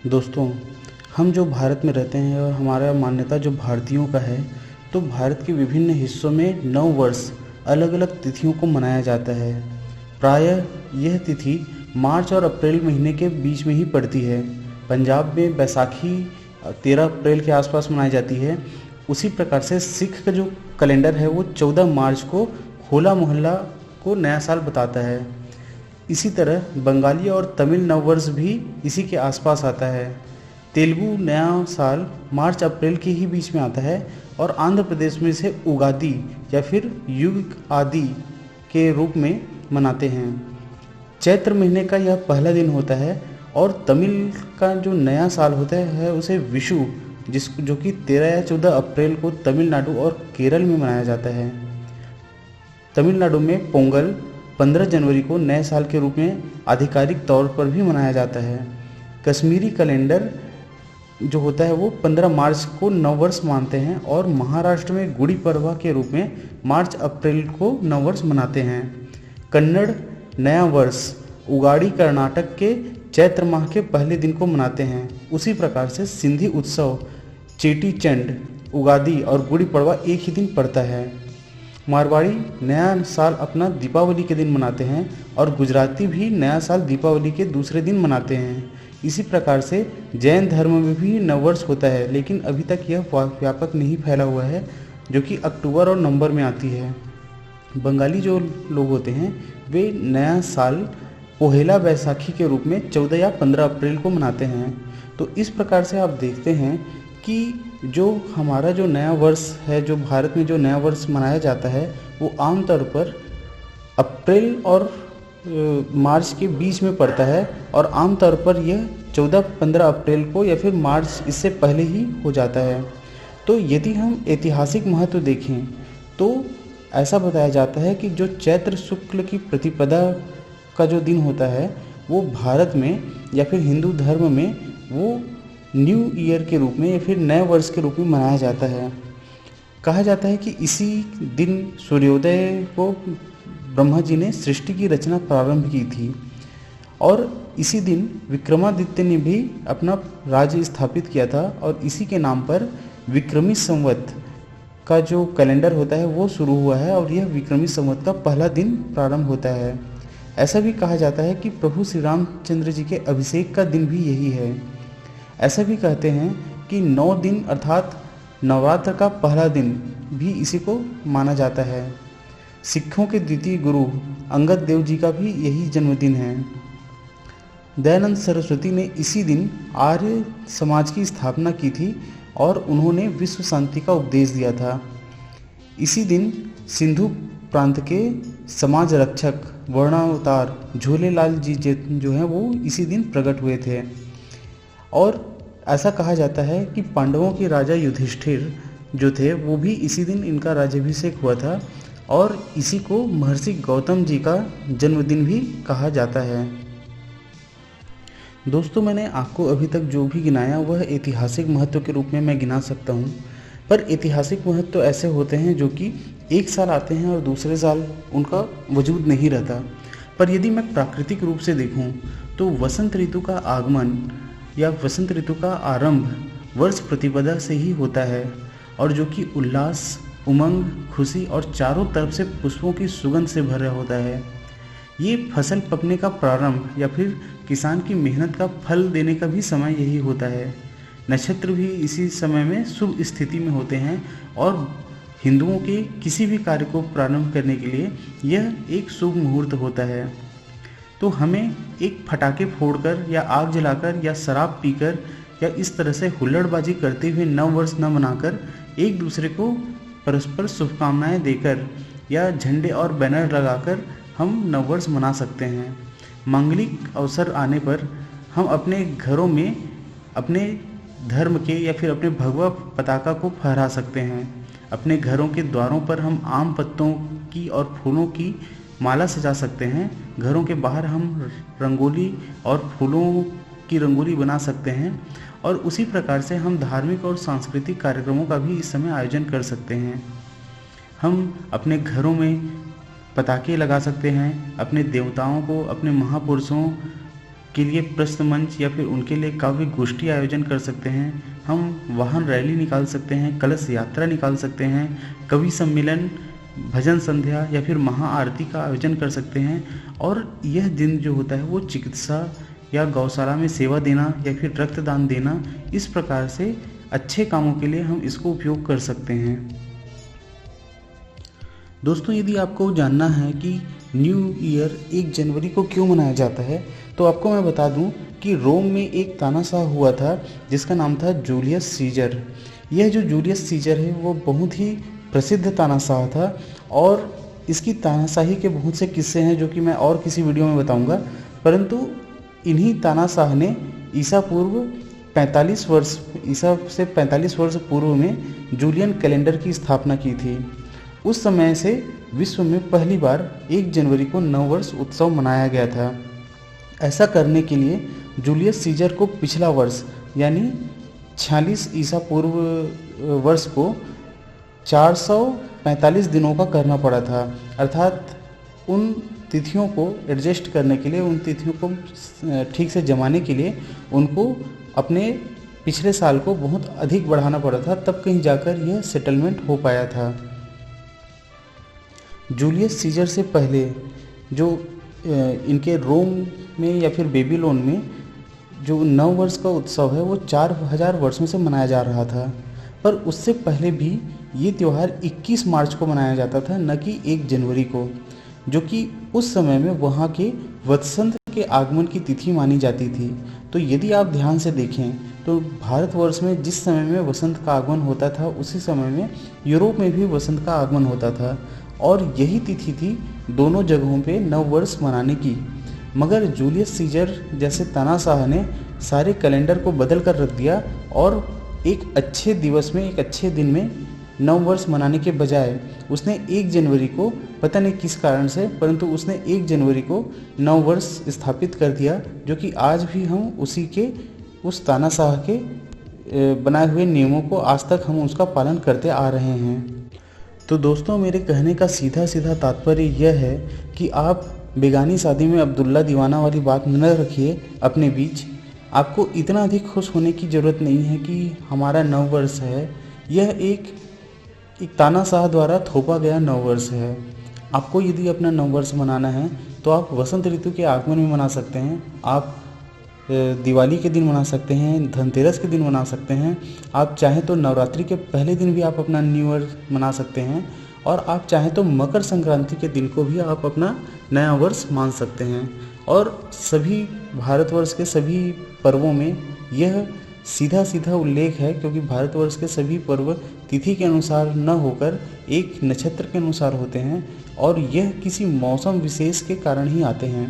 दोस्तों, हम जो भारत में रहते हैं और हमारा मान्यता जो भारतीयों का है, तो भारत के विभिन्न हिस्सों में नव वर्ष अलग अलग तिथियों को मनाया जाता है। प्रायः यह तिथि मार्च और अप्रैल महीने के बीच में ही पड़ती है। पंजाब में बैसाखी 13 अप्रैल के आसपास मनाई जाती है। उसी प्रकार से सिख का जो कैलेंडर है वो 14 मार्च को होला मोहल्ला को नया साल बताता है। इसी तरह बंगाली और तमिल नववर्ष भी इसी के आसपास आता है। तेलुगु नया साल मार्च अप्रैल के ही बीच में आता है और आंध्र प्रदेश में इसे उगादि या फिर युग आदि के रूप में मनाते हैं। चैत्र महीने का यह पहला दिन होता है और तमिल का जो नया साल होता है उसे विशु जो कि 13 या 14 अप्रैल को तमिलनाडु और केरल में मनाया जाता है। तमिलनाडु में पोंगल 15 जनवरी को नए साल के रूप में आधिकारिक तौर पर भी मनाया जाता है। कश्मीरी कैलेंडर जो होता है वो 15 मार्च को नववर्ष मानते हैं और महाराष्ट्र में गुड़ी पड़वा के रूप में मार्च अप्रैल को नववर्ष मनाते हैं। कन्नड़ नया वर्ष उगाड़ी कर्नाटक के चैत्र माह के पहले दिन को मनाते हैं। उसी प्रकार से सिंधी उत्सव चेटी चंड उगादी और गुड़ी पड़वा एक ही दिन पड़ता है। मारवाड़ी नया साल अपना दीपावली के दिन मनाते हैं और गुजराती भी नया साल दीपावली के दूसरे दिन मनाते हैं। इसी प्रकार से जैन धर्म में भी नववर्ष होता है, लेकिन अभी तक यह व्यापक नहीं फैला हुआ है, जो कि अक्टूबर और नवंबर में आती है। बंगाली जो लोग होते हैं वे नया साल पोहेला बैसाखी के रूप में 14 या 15 अप्रैल को मनाते हैं। तो इस प्रकार से आप देखते हैं कि जो हमारा जो नया वर्ष है, जो भारत में जो नया वर्ष मनाया जाता है, वो आमतौर पर अप्रैल और मार्च के बीच में पड़ता है और आमतौर पर यह 14-15 अप्रैल को या फिर मार्च इससे पहले ही हो जाता है। तो यदि हम ऐतिहासिक महत्व देखें तो ऐसा बताया जाता है कि जो चैत्र शुक्ल की प्रतिपदा का जो दिन होता है वो भारत में या फिर हिंदू धर्म में वो न्यू ईयर के रूप में या फिर नए वर्ष के रूप में मनाया जाता है। कहा जाता है कि इसी दिन सूर्योदय को ब्रह्मा जी ने सृष्टि की रचना प्रारंभ की थी और इसी दिन विक्रमादित्य ने भी अपना राज्य स्थापित किया था और इसी के नाम पर विक्रमी संवत का जो कैलेंडर होता है वो शुरू हुआ है और यह विक्रमी संवत का पहला दिन प्रारंभ होता है। ऐसा भी कहा जाता है कि प्रभु श्री रामचंद्र जी के अभिषेक का दिन भी यही है। ऐसा भी कहते हैं कि 9 दिन अर्थात नवरात्र का पहला दिन भी इसी को माना जाता है। सिखों के द्वितीय गुरु अंगद देव जी का भी यही जन्मदिन है। दयानंद सरस्वती ने इसी दिन आर्य समाज की स्थापना की थी और उन्होंने विश्व शांति का उपदेश दिया था। इसी दिन सिंधु प्रांत के समाज रक्षक वर्णावतार झूलेलाल जी जो हैं वो इसी दिन प्रकट हुए थे। और ऐसा कहा जाता है कि पांडवों के राजा युधिष्ठिर जो थे वो भी इसी दिन इनका राज्याभिषेक हुआ था और इसी को महर्षि गौतम जी का जन्मदिन भी कहा जाता है। दोस्तों, मैंने आपको अभी तक जो भी गिनाया वह ऐतिहासिक महत्व के रूप में मैं गिना सकता हूँ, पर ऐतिहासिक महत्व तो ऐसे होते हैं जो कि एक साल आते हैं और दूसरे साल उनका वजूद नहीं रहता। पर यदि मैं प्राकृतिक रूप से देखूँ तो वसंत ऋतु का आगमन या वसंत ऋतु का आरंभ वर्ष प्रतिपदा से ही होता है और जो कि उल्लास, उमंग, खुशी और चारों तरफ से पुष्पों की सुगंध से भरा होता है। ये फसल पकने का प्रारंभ या फिर किसान की मेहनत का फल देने का भी समय यही होता है। नक्षत्र भी इसी समय में शुभ स्थिति में होते हैं और हिंदुओं के किसी भी कार्य को प्रारंभ करने के लिए यह एक शुभ मुहूर्त होता है। तो हमें एक फटाके फोड़कर या आग जलाकर या शराब पीकर या इस तरह से हुल्लड़बाजी करते हुए नव वर्ष न मनाकर एक दूसरे को परस्पर शुभकामनाएं देकर या झंडे और बैनर लगाकर हम नववर्ष मना सकते हैं। मांगलिक अवसर आने पर हम अपने घरों में अपने धर्म के या फिर अपने भगवा पताका को फहरा सकते हैं। अपने घरों के द्वारों पर हम आम पत्तों की और फूलों की माला सजा सकते हैं। घरों के बाहर हम रंगोली और फूलों की रंगोली बना सकते हैं और उसी प्रकार से हम धार्मिक और सांस्कृतिक कार्यक्रमों का भी इस समय आयोजन कर सकते हैं। हम अपने घरों में पताके लगा सकते हैं, अपने देवताओं को, अपने महापुरुषों के लिए प्रश्न मंच या फिर उनके लिए काव्य गोष्ठी आयोजन कर सकते हैं। हम वाहन रैली निकाल सकते हैं, कलश यात्रा निकाल सकते हैं, कवि सम्मेलन, भजन संध्या या फिर महाआरती का आयोजन कर सकते हैं। और यह दिन जो होता है वो चिकित्सा या गौशाला में सेवा देना या फिर रक्तदान देना, इस प्रकार से अच्छे कामों के लिए हम इसको उपयोग कर सकते हैं। दोस्तों, यदि आपको जानना है कि न्यू ईयर 1 जनवरी को क्यों मनाया जाता है, तो आपको मैं बता दूं कि रोम में एक तानाशाह हुआ था जिसका नाम था जूलियस सीजर। यह जो जूलियस सीजर है वो बहुत ही प्रसिद्ध तानाशाह था और इसकी तानाशाही के बहुत से किस्से हैं जो कि मैं और किसी वीडियो में बताऊंगा। परंतु इन्हीं तानाशाह ने ईसा से 45 वर्ष पूर्व में जूलियन कैलेंडर की स्थापना की थी। उस समय से विश्व में पहली बार 1 जनवरी को नववर्ष उत्सव मनाया गया था। ऐसा करने के लिए जूलियस सीजर को पिछला वर्ष यानी 46 ईसा पूर्व वर्ष को 445 दिनों का करना पड़ा था। अर्थात उन तिथियों को एडजस्ट करने के लिए, उन तिथियों को ठीक से जमाने के लिए उनको अपने पिछले साल को बहुत अधिक बढ़ाना पड़ा था, तब कहीं जाकर यह सेटलमेंट हो पाया था। जूलियस सीजर से पहले जो इनके रोम में या फिर बेबीलोन में जो नव वर्ष का उत्सव है वो 4000 वर्षों से मनाया जा रहा था। पर उससे पहले भी ये त्यौहार 21 मार्च को मनाया जाता था, न कि 1 जनवरी को, जो कि उस समय में वहाँ के वसंत के आगमन की तिथि मानी जाती थी। तो यदि आप ध्यान से देखें तो भारतवर्ष में जिस समय में वसंत का आगमन होता था उसी समय में यूरोप में भी वसंत का आगमन होता था और यही तिथि थी दोनों जगहों पे नव वर्ष मनाने की। मगर जूलियस सीजर जैसे तानाशाह ने सारे कैलेंडर को बदल कर रख दिया और एक अच्छे दिवस में, एक अच्छे दिन में नव वर्ष मनाने के बजाय उसने 1 जनवरी को, पता नहीं किस कारण से, परंतु उसने 1 जनवरी को नव वर्ष स्थापित कर दिया, जो कि आज भी हम उसी के, उस तानाशाह के बनाए हुए नियमों को आज तक हम उसका पालन करते आ रहे हैं। तो दोस्तों, मेरे कहने का सीधा सीधा तात्पर्य यह है कि आप बेगानी शादी में अब्दुल्ला दीवाना वाली बात न रखिए अपने बीच। आपको इतना अधिक खुश होने की ज़रूरत नहीं है कि हमारा नव वर्ष है। यह एक तानाशाह द्वारा थोपा गया नव वर्ष है। आपको यदि अपना नव वर्ष मनाना है तो आप वसंत ऋतु के आगमन में मना सकते हैं, आप दिवाली के दिन मना सकते हैं, धनतेरस के दिन मना सकते हैं, आप चाहें तो नवरात्रि के पहले दिन भी आप अपना न्यू ईयर मना सकते हैं और आप चाहें तो मकर संक्रांति के दिन को भी आप अपना नया वर्ष मान सकते हैं। और सभी भारतवर्ष के सभी पर्वों में यह सीधा सीधा उल्लेख है, क्योंकि भारतवर्ष के सभी पर्व तिथि के अनुसार न होकर एक नक्षत्र के अनुसार होते हैं और यह किसी मौसम विशेष के कारण ही आते हैं।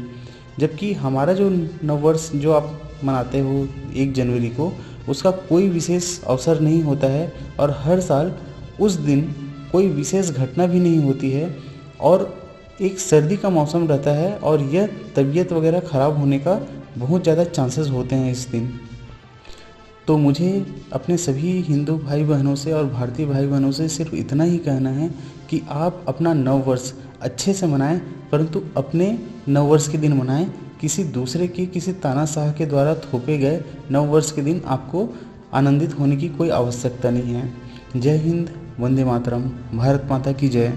जबकि हमारा जो नववर्ष जो आप मनाते हो 1 जनवरी को, उसका कोई विशेष अवसर नहीं होता है और हर साल उस दिन कोई विशेष घटना भी नहीं होती है और एक सर्दी का मौसम रहता है और यह तबीयत वगैरह ख़राब होने का बहुत ज़्यादा चांसेस होते हैं इस दिन। तो मुझे अपने सभी हिंदू भाई बहनों से और भारतीय भाई बहनों से सिर्फ इतना ही कहना है कि आप अपना नव वर्ष अच्छे से मनाएं, परंतु अपने नव वर्ष के दिन मनाएं। किसी दूसरे के, किसी तानाशाह के द्वारा थोपे गए नव वर्ष के दिन आपको आनंदित होने की कोई आवश्यकता नहीं है। जय हिंद, वंदे मातरम, भारत माता की जय।